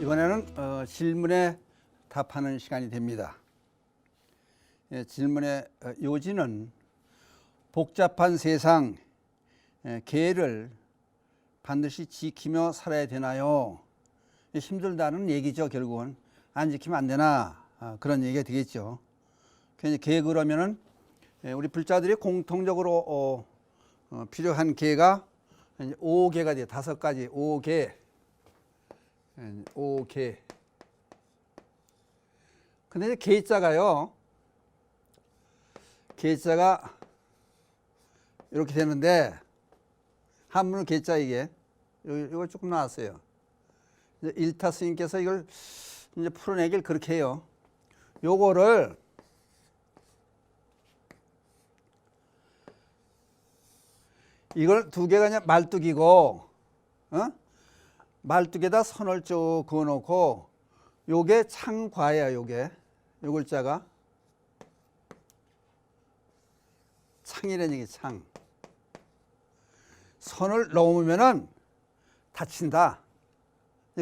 이번에는 질문에 답하는 시간이 됩니다. 질문의 요지는 복잡한 세상, 계를 반드시 지키며 살아야 되나요? 힘들다는 얘기죠. 결국은 안 지키면 안 되나, 그런 얘기가 되겠죠. 계 그러면은 우리 불자들이 공통적으로 필요한 계가 5계가 돼요. 5가지 5계. 5계. 근데 계자가요, 계자가 이렇게 되는데, 한문은 계자 이게, 이거 조금 나왔어요. 이제 일타 스님께서 이걸 이제 풀어내길 그렇게 해요. 요거를 이걸 두 개가 그냥 말뚝이고, 말뚝에다 선을 쭉 그어놓고, 요게 창과예요. 요게 요 글자가 창이라는 얘기. 창. 선을 넘으면은 다친다,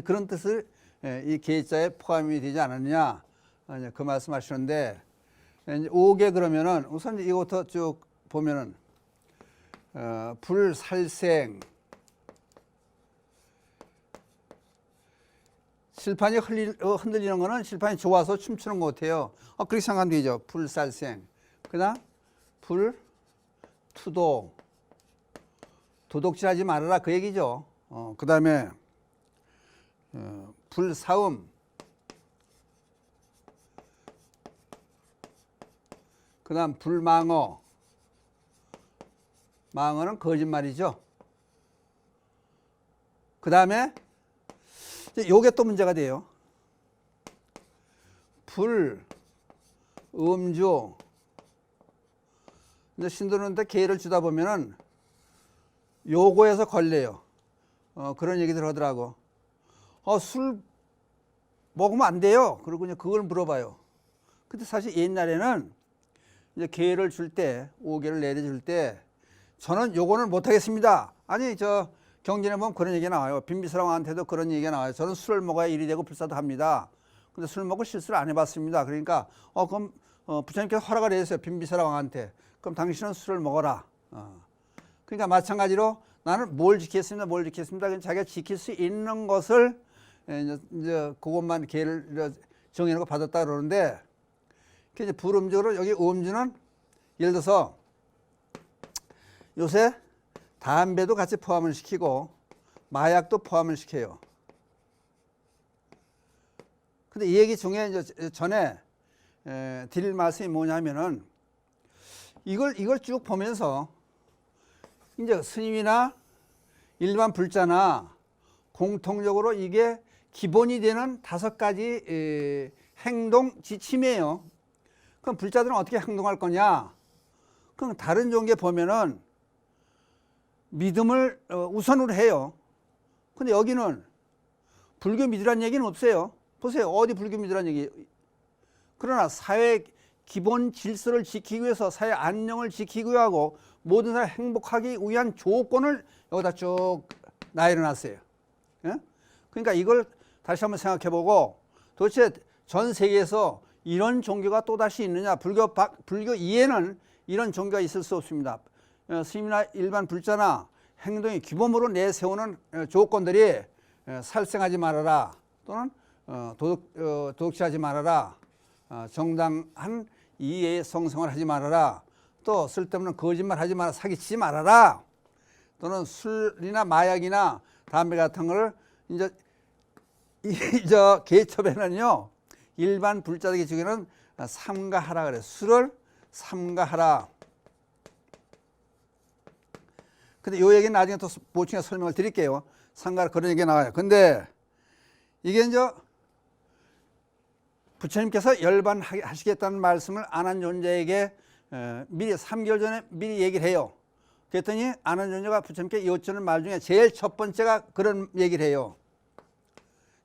그런 뜻을 이 계자에 포함이 되지 않았느냐, 그 말씀하시는데, 5계 그러면은 우선 이것부터 쭉 보면은 불살생, 실판이 흔들리는 거는 실판이 좋아서 춤추는 것 같아요. 그렇게 생각하면 되죠. 불살생. 그 다음 불투독, 도둑질하지 말아라, 그 얘기죠. 그 다음에 불사음, 그 다음 불망어. 망어는 거짓말이죠. 그 다음에 요게 또 문제가 돼요. 불음주. 근데 신도는데 계를 주다 보면은 요거에서 걸려요. 그런 얘기들 하더라고. 술 먹으면 안 돼요. 그러고 그냥 그걸 물어봐요. 근데 사실 옛날에는 이제 계를 줄 때, 5계를 내려줄 때, 저는 요거는 못하겠습니다. 아니, 저 경전에 보면 그런 얘기가 나와요. 빈비사랑한테도 그런 얘기가 나와요. 저는 술을 먹어야 일이 되고 불사도 합니다. 근데 술 먹고 실수를 안 해봤습니다. 그러니까 그럼 부처님께서 허락을 해주세요. 빈비사랑한테. 그럼 당신은 술을 먹어라. 그러니까 마찬가지로 나는 뭘 지켰습니다. 뭘 지켰습니다. 자기가 지킬 수 있는 것을 이제 그것만 계를 정해놓고 받았다 그러는데, 이제 불음주로 여기 음주는 예를 들어서 요새 담배도 같이 포함을 시키고 마약도 포함을 시켜요. 근데 이 얘기 중에 이제 전에 드릴 말씀이 뭐냐면은 이걸 쭉 보면서 이제 스님이나 일반 불자나 공통적으로 이게 기본이 되는 5가지 행동 지침이에요. 그럼 불자들은 어떻게 행동할 거냐? 그럼 다른 종교에 보면은 믿음을 우선으로 해요. 근데 여기는 불교 믿으라는 얘기는 없어요. 보세요. 어디 불교 믿으라는 얘기. 그러나 사회 기본 질서를 지키기 위해서, 사회 안녕을 지키기 위하고 모든 사람 행복하기 위한 조건을 여기다 쭉 나열해놨어요. 그러니까 이걸 다시 한번 생각해보고, 도대체 전 세계에서 이런 종교가 또다시 있느냐. 불교 이해는 이런 종교가 있을 수 없습니다. 스님이나 일반 불자나 행동이 기본으로 내세우는 조건들이 살생하지 말아라, 또는 도둑질하지 말아라, 정당한 이해의 성생활 하지 말아라, 또 쓸데없는 거짓말 하지 마라, 사기치지 말아라, 또는 술이나 마약이나 담배 같은 걸 이제 개첩에는요, 일반 불자들 중에는 삼가하라 그래요. 술을 삼가하라. 근데 요 얘기는 나중에 또 보충해서 설명을 드릴게요. 삼가하라, 그런 얘기가 나와요. 근데 이게 이제 부처님께서 열반하시겠다는 말씀을 아난존자에게 미리 3개월 전에 미리 얘기를 해요. 그랬더니 아난존자가 부처님께 여쭈는 말 중에 제일 첫 번째가 그런 얘기를 해요.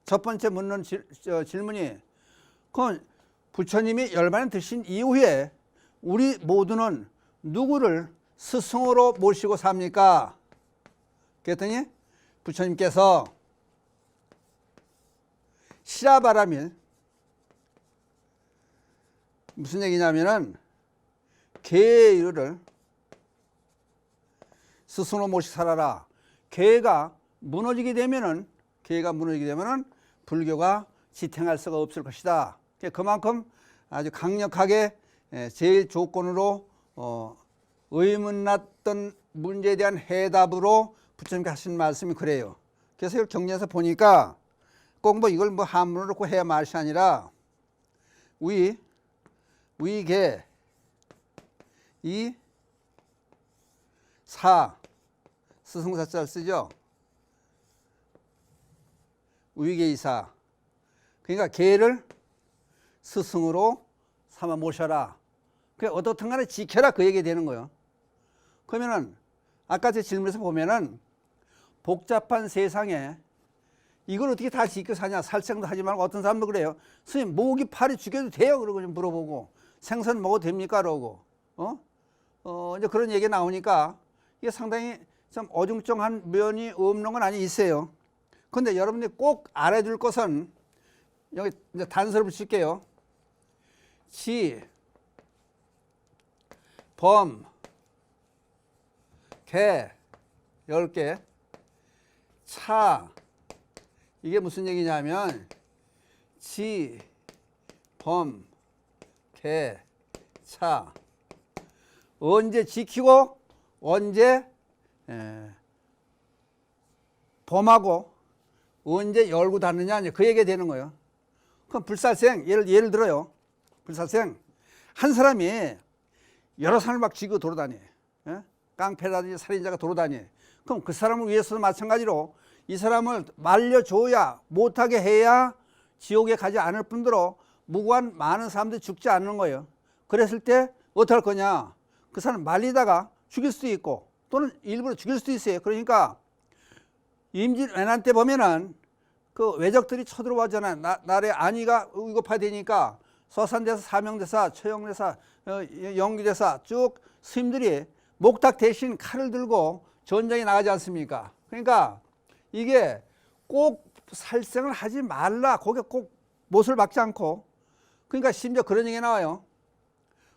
첫 번째 묻는 질문이, 그건 부처님이 열반에 드신 이후에 우리 모두는 누구를 스승으로 모시고 삽니까? 그랬더니 부처님께서 치라바라밀. 무슨 얘기냐면은 개의 일을 스스로 모시 살아라. 개가 무너지게 되면은 불교가 지탱할 수가 없을 것이다. 그만큼 아주 강력하게 제일 조건으로 의문났던 문제에 대한 해답으로 부처님께 하신 말씀이 그래요. 그래서 이걸 경전에서 보니까 꼭 뭐 이걸 뭐 한문으로 놓고 해야 말이 아니라 위계 이 사 스승사자를 쓰죠. 위계이사. 그러니까 개를 스승으로 삼아 모셔라. 그 어떻든 간에 지켜라 그 얘기 되는 거예요. 그러면은 아까 제 질문에서 보면은 복잡한 세상에 이걸 어떻게 다 지켜 사냐. 살생도 하지 말고 어떤 사람도 그래요. 스님 모기 파리 죽여도 돼요? 그러고 좀 물어보고 생선 먹어도 됩니까? 그러고 이제 그런 얘기 나오니까 이게 상당히 좀 어중쩡한 면이 없는 건 아니 있어요. 근데 여러분들이 꼭 알아둘 것은 여기 이제 단서를 붙일게요. 지, 범, 개 10개, 차. 이게 무슨 얘기냐면 지, 범, 개, 차. 언제 지키고 언제 범하고 언제 열고 닫느냐 그 얘기가 되는 거예요. 그럼 불살생 예를 들어요. 불살생 한 사람이 여러 사람을 막 쥐고 돌아다니. 깡패라든지 살인자가 돌아다니. 그럼 그 사람을 위해서도 마찬가지로 이 사람을 말려줘야 못하게 해야 지옥에 가지 않을 뿐더러 무고한 많은 사람들이 죽지 않는 거예요. 그랬을 때 어떻게 할 거냐. 그 사람 말리다가 죽일 수도 있고 또는 일부러 죽일 수도 있어요. 그러니까 임진왜란 때 보면은 그 외적들이 쳐들어왔잖아요. 나라의 안위가 위급화 되니까 서산대사, 사명대사, 최영대사, 영규대사 쭉 스님들이 목탁 대신 칼을 들고 전쟁에 나가지 않습니까? 그러니까 이게 꼭 살생을 하지 말라. 거기에 꼭 못을 박지 않고. 그러니까 심지어 그런 얘기가 나와요.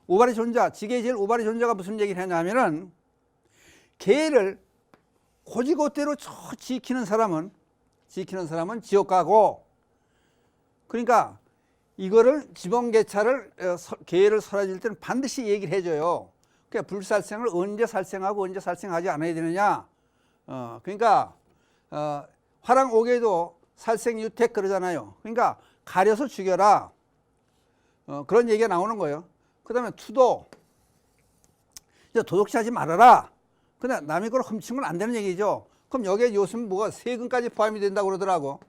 우발이 존자, 지게의 제일 우발이 존자가 무슨 얘기를 했냐면은 개를 고지고대로 지키는 사람은 지옥 가고, 그러니까 이거를 지번개차를 개를 설해줄 때는 반드시 얘기를 해줘요. 그러니까 불살생을 언제 살생하고 언제 살생하지 않아야 되느냐. 그러니까 화랑 옥에도 살생유택 그러잖아요. 그러니까 가려서 죽여라. 그런 얘기가 나오는 거예요. 그 다음에 투도, 이제 도둑질하지 말아라. 근데 남의 걸 훔치면 안 되는 얘기죠. 그럼 여기에 요즘 뭐가 세금까지 포함이 된다고 그러더라고.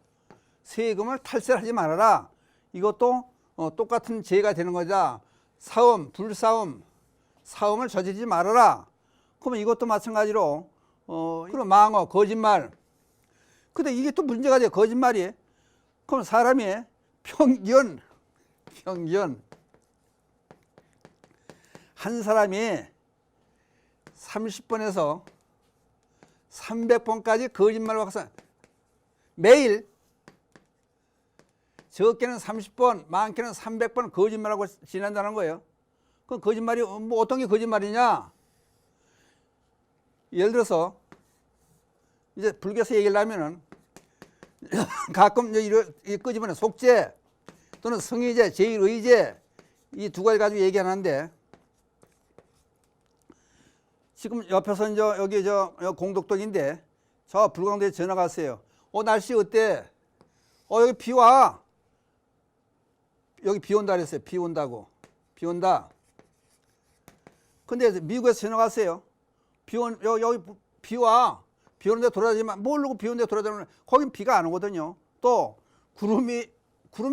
세금을 탈세를 하지 말아라. 이것도 똑같은 죄가 되는 거죠. 사음, 불사음, 사음을 저지르지 말아라. 그러면 이것도 마찬가지로 그럼 망어, 거짓말. 근데 이게 또 문제가 돼요. 거짓말이. 그럼 사람이 평균 한 사람이 30번에서 300번까지 거짓말을 하고 매일 적게는 30번, 많게는 300번 거짓말하고 지낸다는 거예요. 그럼 거짓말이 뭐 어떤 게 거짓말이냐? 예를 들어서 이제 불교에서 얘기를 하면은 가끔 이 끄집어내 속죄 또는 성의제, 제일의제 이 두 가지 가지고 얘기하는데, 지금 옆에서 이제 여기 공덕동인데 저 불광도에 전화가 왔어요. 날씨 어때? 여기 비 와. 여기 비 온다 그랬어요. 비 온다고. 비 온다. 근데 미국에서 전화가 왔어요. 여기 비 와. 비 오는데 돌아다니지만 모르고 비 오는데 돌아다니면 거긴 비가 안 오거든요. 또 구름이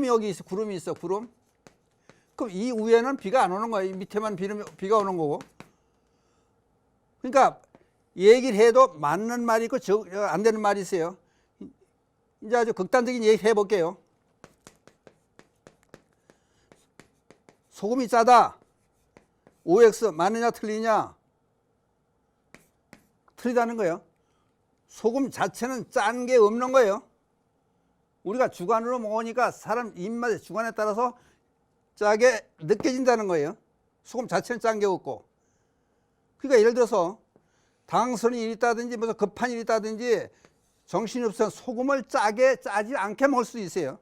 여기 있어. 구름이 있어. 구름. 그럼 이 위에는 비가 안 오는 거예요. 이 밑에만 비가 오는 거고. 그러니까 얘기를 해도 맞는 말이 있고 안 되는 말이 있어요. 이제 아주 극단적인 얘기 해볼게요. 소금이 짜다. OX 맞느냐 틀리냐? 틀리다는 거예요. 소금 자체는 짠 게 없는 거예요. 우리가 주관으로 먹으니까 사람 입맛의 주관에 따라서 짜게 느껴진다는 거예요. 소금 자체는 짠 게 없고. 그러니까 예를 들어서 당황스러운 일이 있다든지 무슨 급한 일이 있다든지 정신이 없으면 소금을 짜지 않게 먹을 수도 있어요.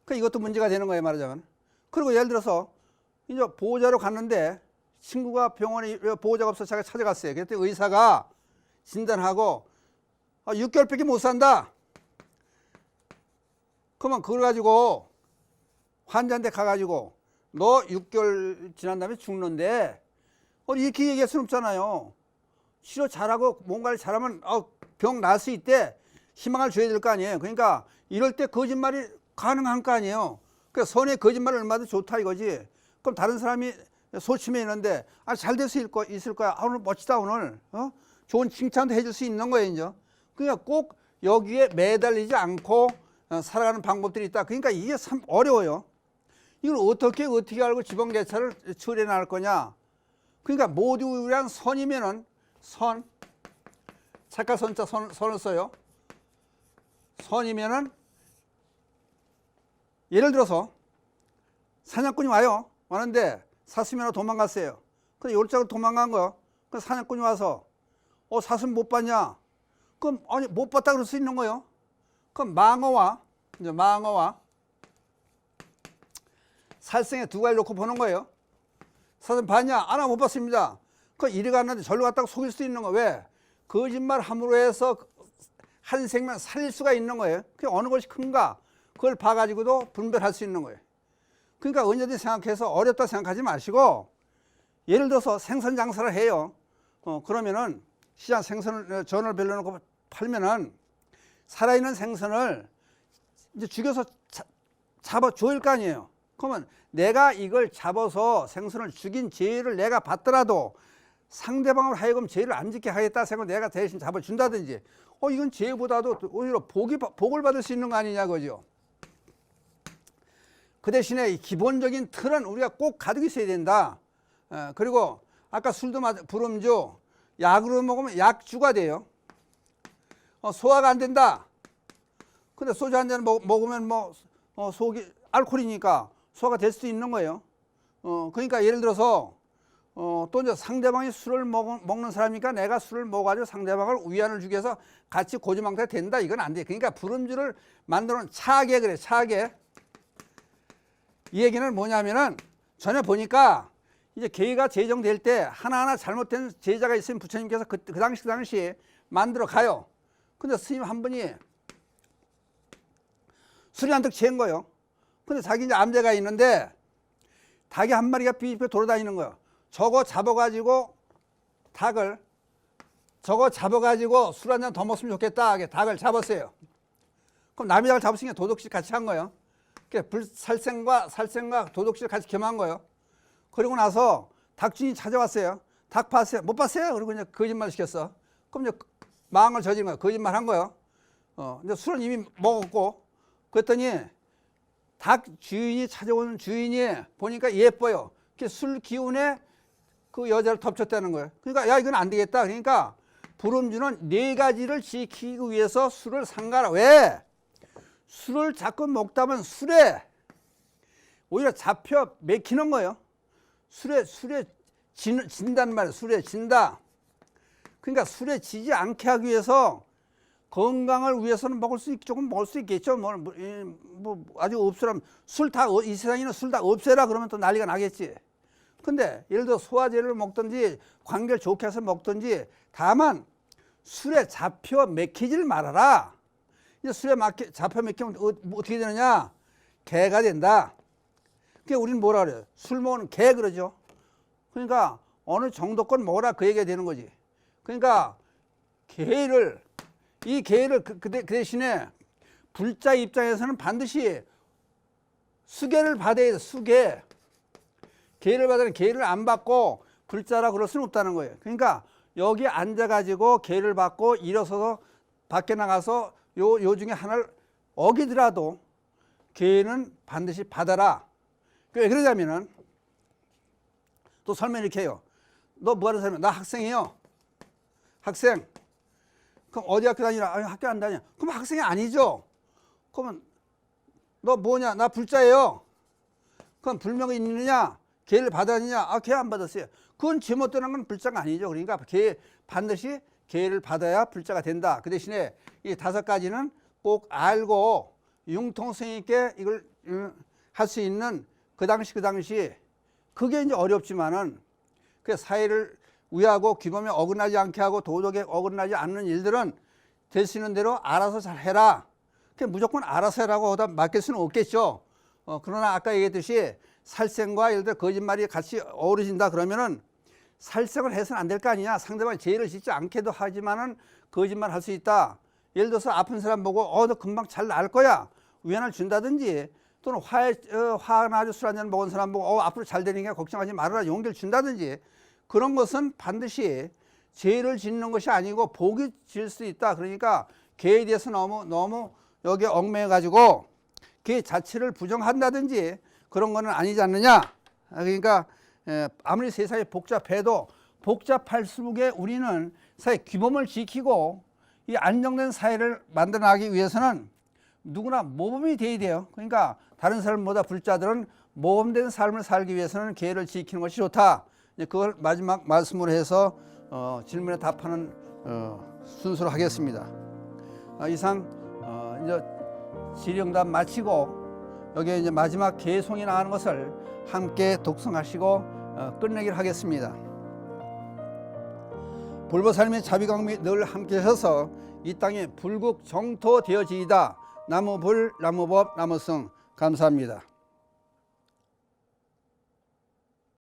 그러니까 이것도 문제가 되는 거예요, 말하자면. 그리고 예를 들어서 이제 보호자로 갔는데 친구가 병원에 보호자가 없어서 자기가 찾아갔어요. 그랬더니 의사가 진단하고 6개월밖에 못 산다. 그러면 그걸 가지고 환자한테 가가지고 너 6개월 지난 다음에 죽는데 이렇게 얘기할 수는 없잖아요. 치료 잘하고 뭔가를 잘하면 병 나을 수 있대. 희망을 줘야 될 거 아니에요. 그러니까 이럴 때 거짓말이 가능한 거 아니에요. 그러니까 선의 거짓말이 얼마나 좋다 이거지. 그럼 다른 사람이 소침해 있는데 잘 될 수 있을 거야. 오늘 멋지다 오늘. 좋은 칭찬도 해줄 수 있는 거예요. 이제. 그러니까 꼭 여기에 매달리지 않고 살아가는 방법들이 있다. 그러니까 이게 참 어려워요. 이걸 어떻게 알고 지방개차를 처리해 나갈 거냐. 그러니까 모두 우리랑 선이면은 선, 착할 선자 선을 써요. 선이면은 예를 들어서 사냥꾼이 왔는데 사슴이나 도망갔어요. 근데 요짝으로 도망간 거요. 그 사냥꾼이 와서 사슴 못 봤냐? 그럼 아니 못 봤다 그럴 수 있는 거예요. 그럼 망어와 살생에 두 가지 놓고 보는 거예요. 사슴 봤냐? 나 못 봤습니다. 그 이리 갔는데 절로 갔다가 속일 수도 있는 거. 왜? 거짓말 함으로 해서 한 생명 살릴 수가 있는 거예요. 그게 어느 것이 큰가? 그걸 봐가지고도 분별할 수 있는 거예요. 그러니까 언제든지 생각해서 어렵다 생각하지 마시고 예를 들어서 생선 장사를 해요. 그러면은 시장 생선을 전을 bel려놓고 팔면은 살아있는 생선을 이제 죽여서 잡아 줘야 거 아니에요. 그러면 내가 이걸 잡아서 생선을 죽인 죄를 내가 받더라도 상대방을 하여금 죄를 안 짓게 하겠다 생각하면 내가 대신 잡아준다든지 이건 죄보다도 오히려 복을 받을 수 있는 거 아니냐 그죠. 그 대신에 이 기본적인 틀은 우리가 꼭 가지고 있어야 된다. 그리고 아까 술도 불음주 약으로 먹으면 약주가 돼요. 소화가 안 된다. 근데 소주 한 잔 먹으면 속이 알코올이니까 소화가 될 수도 있는 거예요. 그러니까 예를 들어서 또 이제 상대방이 술을 먹는 사람이니까 내가 술을 먹어가지고 상대방을 위안을 주기 위해서 같이 고주망태가 된다. 이건 안 돼. 그러니까 불음주를 만들어 놓은 차계 그래. 차계. 이 얘기는 뭐냐면은 전에 보니까 이제 계가 제정될 때 하나하나 잘못된 제자가 있으면 부처님께서 그 당시 만들어 가요. 근데 스님 한 분이 술이 한턱 취한 거예요. 근데 자기 이제 암제가 있는데 닭이 한 마리가 삐삐 돌아다니는 거예요. 저거 잡아가지고 술 한 잔 더 먹으면 좋겠다. 닭을 잡았어요. 그럼 남이 닭을 잡았으니까 도둑질 같이 한 거예요. 살생과 도둑질 같이 겸한 거예요. 그리고 나서 닭주인이 찾아왔어요. 닭 봤어요? 못 봤어요? 그리고 이제 거짓말 시켰어. 그럼 이제 망을 저지른 거예요. 거짓말 한 거예요. 이제 술은 이미 먹었고, 그랬더니 닭 주인이 찾아오는 주인이 보니까 예뻐요. 술 기운에 그 여자를 덮쳤다는 거예요. 그러니까 야 이건 안 되겠다. 그러니까 불음주는 4가지를 지키기 위해서 술을 삼가라. 왜? 술을 자꾸 먹다 보면 술에 오히려 잡혀 맥히는 거예요. 술에 진다는 말이에요. 술에 진다. 그러니까 술에 지지 않게 하기 위해서 건강을 위해서는 조금 먹을 수 있겠죠. 뭐 아주 없으라면 이 세상에는 술 다 없애라 그러면 또 난리가 나겠지. 근데 예를 들어 소화제를 먹든지 관계를 좋게 해서 먹든지 다만 술에 잡혀 맥히질 말아라. 이제 술에 잡혀 맥히면 어떻게 되느냐? 개가 된다. 그게 우리는 뭐라 그래요? 술 먹는 개 그러죠. 그러니까 어느 정도껏 먹어라 그 얘기가 되는 거지. 그러니까 이 개를 그 대신에 불자 입장에서는 반드시 수계를 받아야 돼. 수계. 개를 받으면 개를 안 받고 불자라 그럴 수는 없다는 거예요. 그러니까 여기 앉아가지고 개를 받고 일어서서 밖에 나가서 요 중에 하나를 어기더라도 개는 반드시 받아라. 왜 그러냐면은 또 설명 이렇게 해요. 너 뭐 하는 사람이야? 나 학생이에요. 학생. 그럼 어디 학교 다니라? 학교 안 다녀. 그럼 학생이 아니죠. 그러면 너 뭐냐? 나 불자예요. 그럼 불명이 있느냐? 계를 받았느냐? 아, 계 안 받았어요. 그건 제멋대로는 건 불자가 아니죠. 그러니까 반드시 계를 받아야 불자가 된다. 그 대신에 이 5가지는 꼭 알고 융통성 있게 이걸 할 수 있는 그 당시 그게 이제 어렵지만은 그 사회를 위하고 규범에 어긋나지 않게 하고 도덕에 어긋나지 않는 일들은 될 수 있는 대로 알아서 잘 해라. 무조건 알아서 해라고 하다 맡길 수는 없겠죠. 그러나 아까 얘기했듯이 살생과 예를 들어 거짓말이 같이 어우러진다 그러면은 살생을 해서는 안 될 거 아니냐. 상대방이 죄를 짓지 않게도 하지만은 거짓말 할 수 있다. 예를 들어서 아픈 사람 보고 너 금방 잘 나을 거야. 위안을 준다든지 또는 화나서 술 한잔 먹은 사람 보고 앞으로 잘 되니까 걱정하지 말아라. 용기를 준다든지 그런 것은 반드시 죄를 짓는 것이 아니고 복이 질 수 있다. 그러니까 죄에 대해서 너무 여기에 얽매여 가지고 그 자체를 부정한다든지 그런 거는 아니지 않느냐. 그러니까 아무리 세상이 복잡해도 복잡할수록에 우리는 사회 규범을 지키고 이 안정된 사회를 만들어 나가기 위해서는 누구나 모범이 돼야 돼요. 그러니까 다른 사람보다 불자들은 모범된 삶을 살기 위해서는 계를 지키는 것이 좋다. 그걸 마지막 말씀으로 해서 질문에 답하는 순서로 하겠습니다. 이상 이제 질의응답 마치고 여기에 이제 마지막 개송이 나가는 것을 함께 독송하시고 끝내기를 하겠습니다. 불보살님의 자비광미 늘 함께 하셔서 이 땅에 불국 정토 되어지이다. 나무불, 나무법, 나무성 감사합니다.